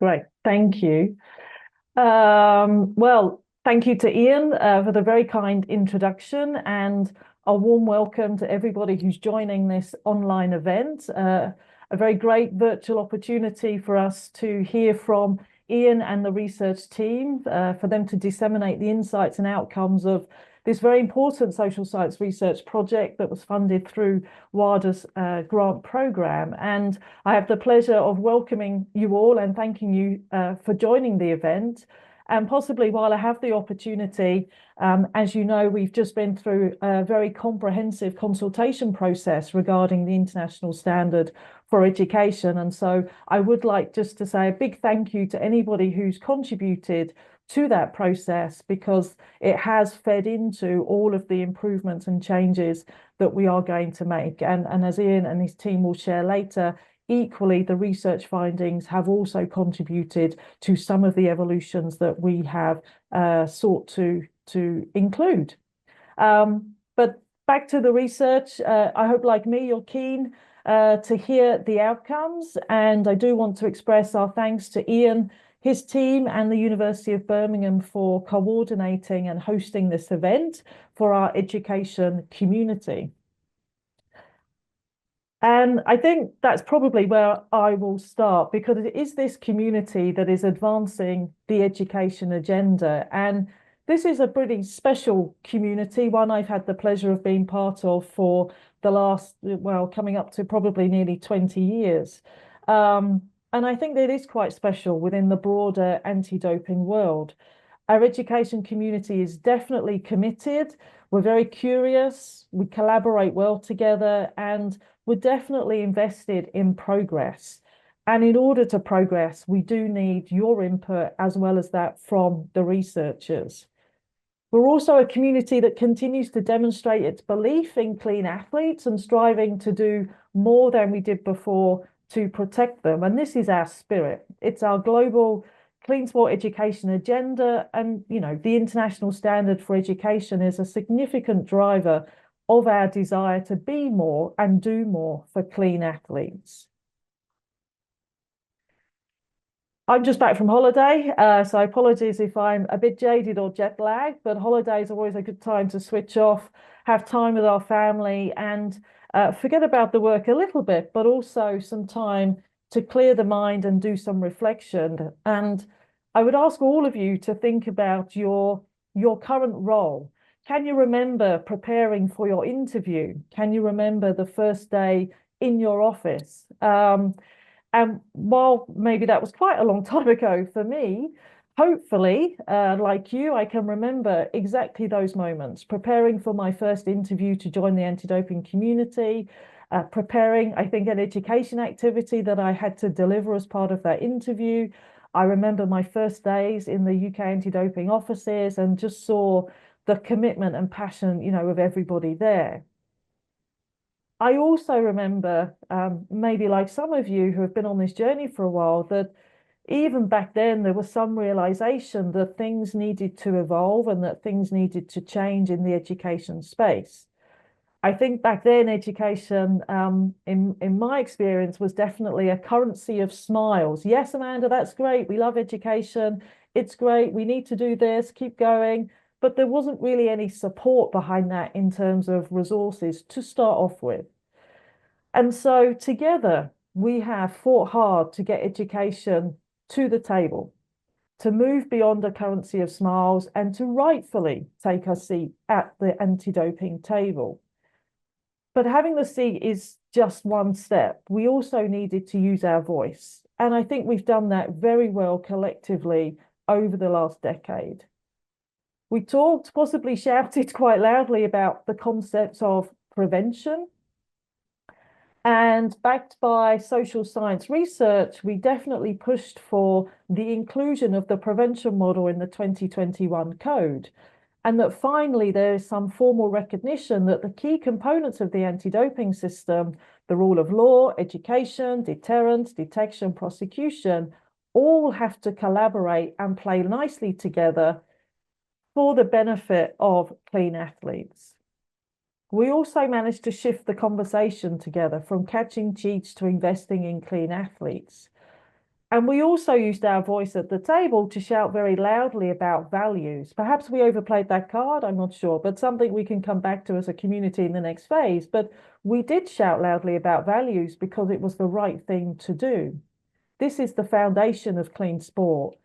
Great, thank you. Well, thank you to Ian for the very kind introduction and a warm welcome to everybody who's joining this online event. A very great virtual opportunity for us to hear from Ian and the research team, for them to disseminate the insights and outcomes of this very important social science research project that was funded through WADA's grant program. And I have the pleasure of welcoming you all and thanking you for joining the event. And possibly while I have the opportunity, as you know, we've just been through a very comprehensive consultation process regarding the international standard for education. And so I would like just to say a big thank you to anybody who's contributed to that process, because it has fed into all of the improvements and changes that we are going to make. And as Ian and his team will share later, equally, the research findings have also contributed to some of the evolutions that we have sought to include. But back to the research, I hope, like me, you're keen to hear the outcomes. And I do want to express our thanks to Ian, his team, and the University of Birmingham for coordinating and hosting this event for our education community. And I think that's probably where I will start, because it is this community that is advancing the education agenda. And this is a pretty special community, one I've had the pleasure of being part of for the last, well, coming up to probably nearly 20 years. And I think that it is quite special within the broader anti-doping world. Our education community is definitely committed. We're very curious, we collaborate well together, and we're definitely invested in progress. And in order to progress, we do need your input as well as that from the researchers. We're also a community that continues to demonstrate its belief in clean athletes and striving to do more than we did before to protect them. And this is our spirit. It's our global clean sport education agenda. And, you know, the international standard for education is a significant driver of our desire to be more and do more for clean athletes. I'm just back from holiday, so apologies if I'm a bit jaded or jet lagged, but holidays are always a good time to switch off, have time with our family, and forget about the work a little bit, but also some time to clear the mind and do some reflection. And I would ask all of you to think about your current role. Can you remember preparing for your interview? Can you remember the first day in your office? And while maybe that was quite a long time ago for me, hopefully, like you, I can remember exactly those moments, preparing for my first interview to join the anti-doping community, preparing, I think, an education activity that I had to deliver as part of that interview. I remember my first days in the UK anti-doping offices and just saw the commitment and passion, you know, of everybody there. I also remember, maybe like some of you who have been on this journey for a while, that even back then there was some realization that things needed to evolve and that things needed to change in the education space. I think back then education, in my experience, was definitely a currency of smiles. Yes, Amanda, that's great. We love education. It's great. We need to do this. Keep going. But there wasn't really any support behind that in terms of resources to start off with. And so together we have fought hard to get education to the table, to move beyond a currency of smiles and to rightfully take a seat at the anti-doping table. But having the seat is just one step. We also needed to use our voice. And I think we've done that very well collectively over the last decade. We talked, possibly shouted quite loudly about the concepts of prevention. And backed by social science research, we definitely pushed for the inclusion of the prevention model in the 2021 code. And that finally there is some formal recognition that the key components of the anti-doping system, the rule of law, education, deterrence, detection, prosecution, all have to collaborate and play nicely together for the benefit of clean athletes. We also managed to shift the conversation together from catching cheats to investing in clean athletes. And we also used our voice at the table to shout very loudly about values. Perhaps we overplayed that card, I'm not sure, but something we can come back to as a community in the next phase. But we did shout loudly about values because it was the right thing to do. This is the foundation of clean sport.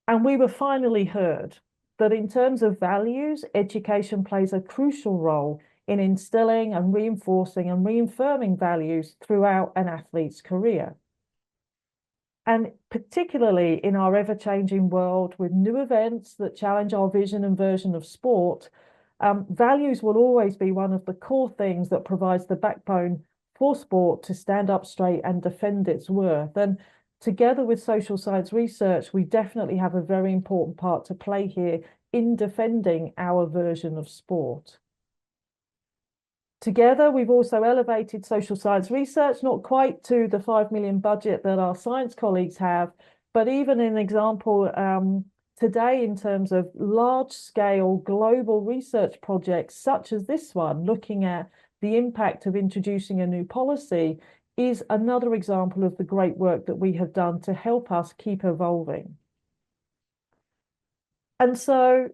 And we were finally heard that in terms of values, education plays a crucial role in instilling and reinforcing and reaffirming values throughout an athlete's career. And particularly in our ever-changing world with new events that challenge our vision and version of sport, values will always be one of the core things that provides the backbone for sport to stand up straight and defend its worth. And together with social science research, we definitely have a very important part to play here in defending our version of sport. Together, we've also elevated social science research, not quite to the 5 million budget that our science colleagues have, but even an example today in terms of large-scale global research projects such as this one, looking at the impact of introducing a new policy, is another example of the great work that we have done to help us keep evolving. And so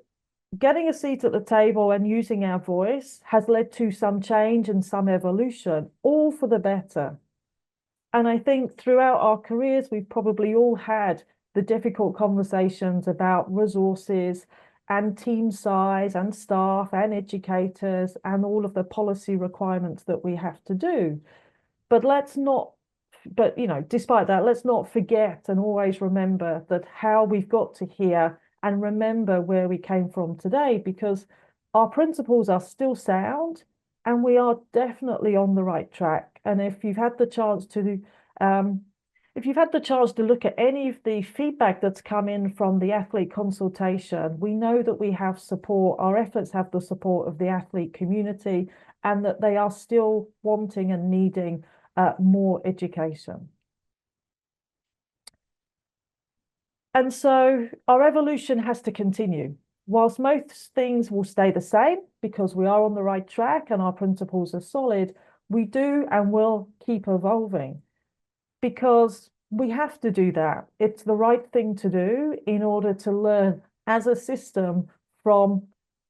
getting a seat at the table and using our voice has led to some change and some evolution, all for the better. And I think throughout our careers, we've probably all had the difficult conversations about resources and team size and staff and educators and all of the policy requirements that we have to do. But despite that, let's not forget and always remember that how we've got to here and remember where we came from today, because our principles are still sound and we are definitely on the right track. And if you've had the chance to look at any of the feedback that's come in from the athlete consultation, we know that we have support, our efforts have the support of the athlete community, and that they are still wanting and needing more education. And so our evolution has to continue. Whilst most things will stay the same because we are on the right track and our principles are solid, we do and will keep evolving because we have to do that. It's the right thing to do in order to learn as a system from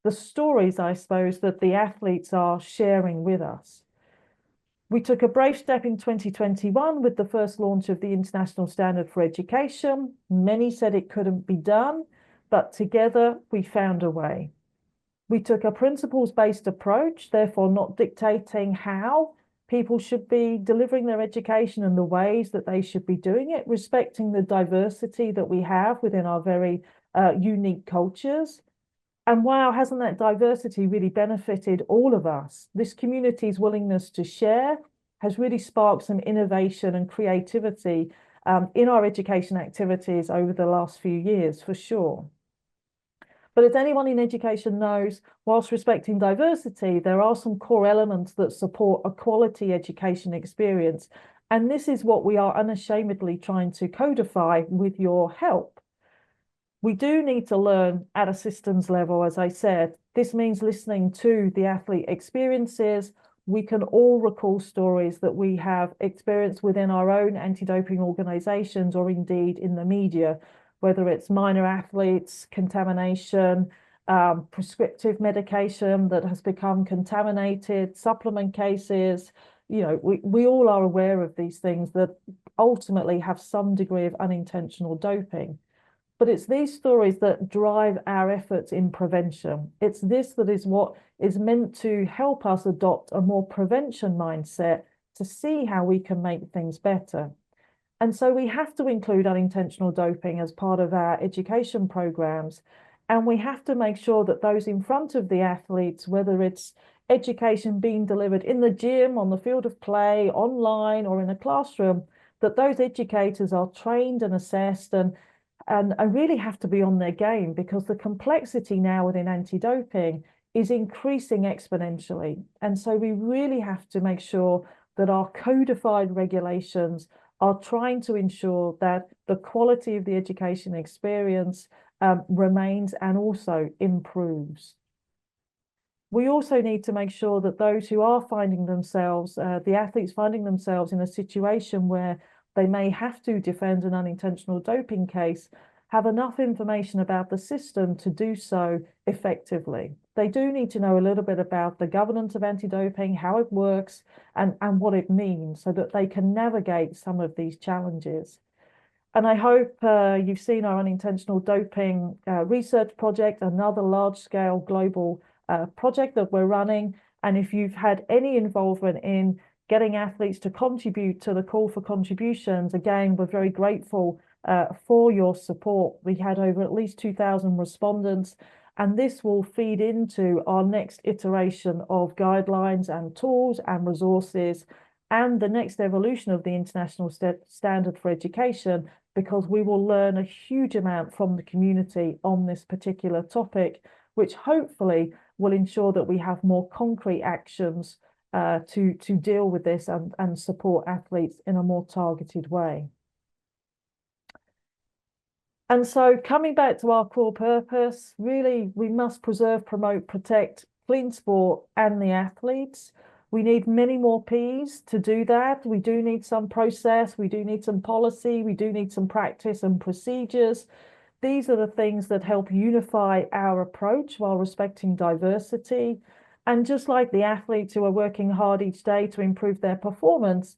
the stories, I suppose, that the athletes are sharing with us. We took a brave step in 2021 with the first launch of the International Standard for Education. Many said it couldn't be done, but together we found a way. We took a principles-based approach, therefore not dictating how people should be delivering their education and the ways that they should be doing it, respecting the diversity that we have within our very unique cultures. And wow, hasn't that diversity really benefited all of us? This community's willingness to share has really sparked some innovation and creativity in our education activities over the last few years, for sure. But as anyone in education knows, whilst respecting diversity, there are some core elements that support a quality education experience. And this is what we are unashamedly trying to codify with your help. We do need to learn at a systems level, as I said. This means listening to the athlete experiences. We can all recall stories that we have experienced within our own anti-doping organizations or indeed in the media, whether it's minor athletes, contamination, prescriptive medication that has become contaminated, supplement cases. We all are aware of these things that ultimately have some degree of unintentional doping. But it's these stories that drive our efforts in prevention. It's this that is what is meant to help us adopt a more prevention mindset to see how we can make things better. And so we have to include unintentional doping as part of our education programs. And we have to make sure that those in front of the athletes, whether it's education being delivered in the gym, on the field of play, online, or in a classroom, that those educators are trained and assessed and really have to be on their game, because the complexity now within anti-doping is increasing exponentially. And so we really have to make sure that our codified regulations are trying to ensure that the quality of the education experience remains and also improves. We also need to make sure that those who are finding themselves, the athletes finding themselves in a situation where they may have to defend an unintentional doping case, have enough information about the system to do so effectively. They do need to know a little bit about the governance of anti-doping, how it works, and what it means so that they can navigate some of these challenges. And I hope you've seen our unintentional doping research project, another large-scale global project that we're running. And if you've had any involvement in getting athletes to contribute to the call for contributions, again, we're very grateful for your support. We had over at least 2,000 respondents, and this will feed into our next iteration of guidelines and tools and resources and the next evolution of the international standard for education, because we will learn a huge amount from the community on this particular topic, which hopefully will ensure that we have more concrete actions to deal with this and support athletes in a more targeted way. And so coming back to our core purpose, really, we must preserve, promote, protect clean sport and the athletes. We need many more Ps to do that. We do need some process. We do need some policy. We do need some practice and procedures. These are the things that help unify our approach while respecting diversity. And just like the athletes who are working hard each day to improve their performance,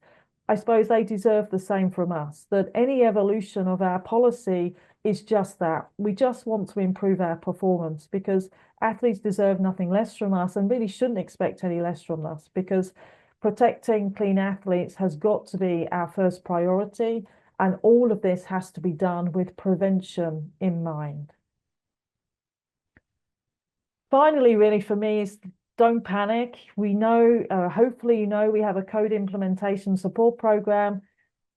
I suppose they deserve the same from us, that any evolution of our policy is just that. We just want to improve our performance because athletes deserve nothing less from us and really shouldn't expect any less from us, because protecting clean athletes has got to be our first priority. And all of this has to be done with prevention in mind. Finally, really for me is don't panic. We know, hopefully, you know, we have a code implementation support program.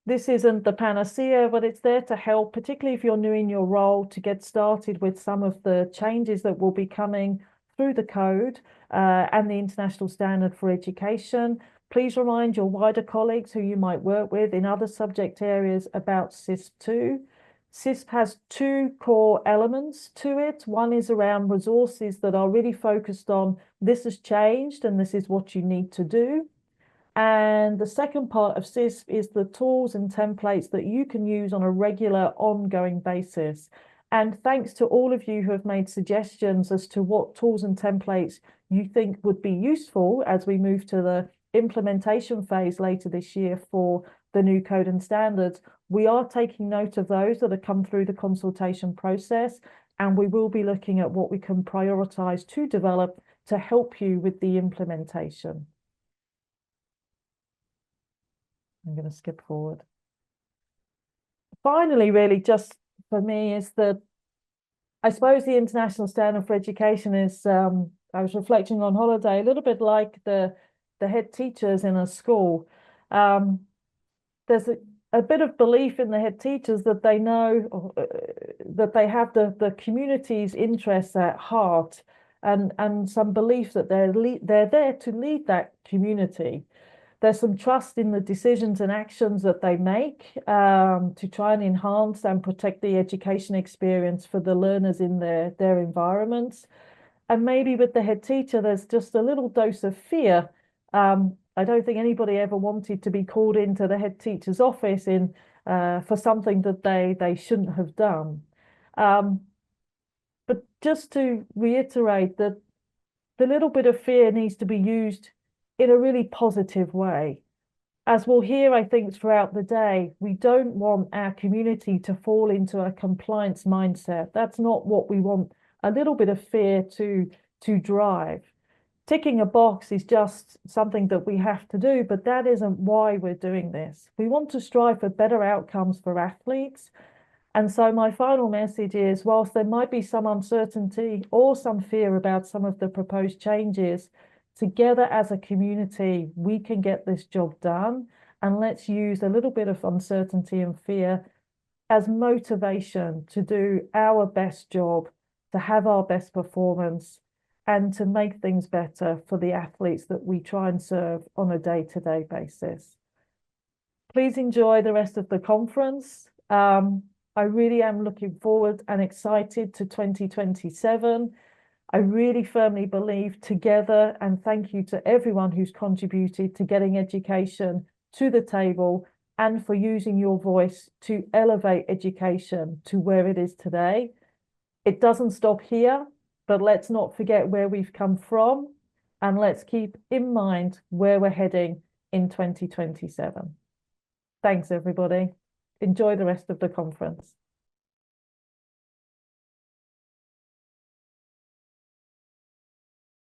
This isn't the panacea, but it's there to help, particularly if you're new in your role, to get started with some of the changes that will be coming through the code and the international standard for education. Please remind your wider colleagues who you might work with in other subject areas about CISP 2. CISP has two core elements to it. One is around resources that are really focused on this has changed and this is what you need to do. And the second part of CISP is the tools and templates that you can use on a regular, ongoing basis. And thanks to all of you who have made suggestions as to what tools and templates you think would be useful as we move to the implementation phase later this year for the new code and standards, we are taking note of those that have come through the consultation process, and we will be looking at what we can prioritize to develop to help you with the implementation. I'm going to skip forward. Finally, really, just for me, is that I suppose the international standard for education is, I was reflecting on holiday, a little bit like the head teachers in a school. There's a bit of belief in the head teachers that they know that they have the community's interests at heart, and some belief that they're there to lead that community. There's some trust in the decisions and actions that they make to try and enhance and protect the education experience for the learners in their environments. And maybe with the head teacher, there's just a little dose of fear. I don't think anybody ever wanted to be called into the head teacher's office for something that they shouldn't have done. But just to reiterate that the little bit of fear needs to be used in a really positive way. As we'll hear, I think, throughout the day, we don't want our community to fall into a compliance mindset. That's not what we want a little bit of fear to drive. Ticking a box is just something that we have to do, but that isn't why we're doing this. We want to strive for better outcomes for athletes. And so my final message is, whilst there might be some uncertainty or some fear about some of the proposed changes, together as a community, we can get this job done. And let's use a little bit of uncertainty and fear as motivation to do our best job, to have our best performance, and to make things better for the athletes that we try and serve on a day-to-day basis. Please enjoy the rest of the conference. I really am looking forward and excited to 2027. I really firmly believe together, and thank you to everyone who's contributed to getting education to the table and for using your voice to elevate education to where it is today. It doesn't stop here, but let's not forget where we've come from, and let's keep in mind where we're heading in 2027. Thanks, everybody. Enjoy the rest of the conference.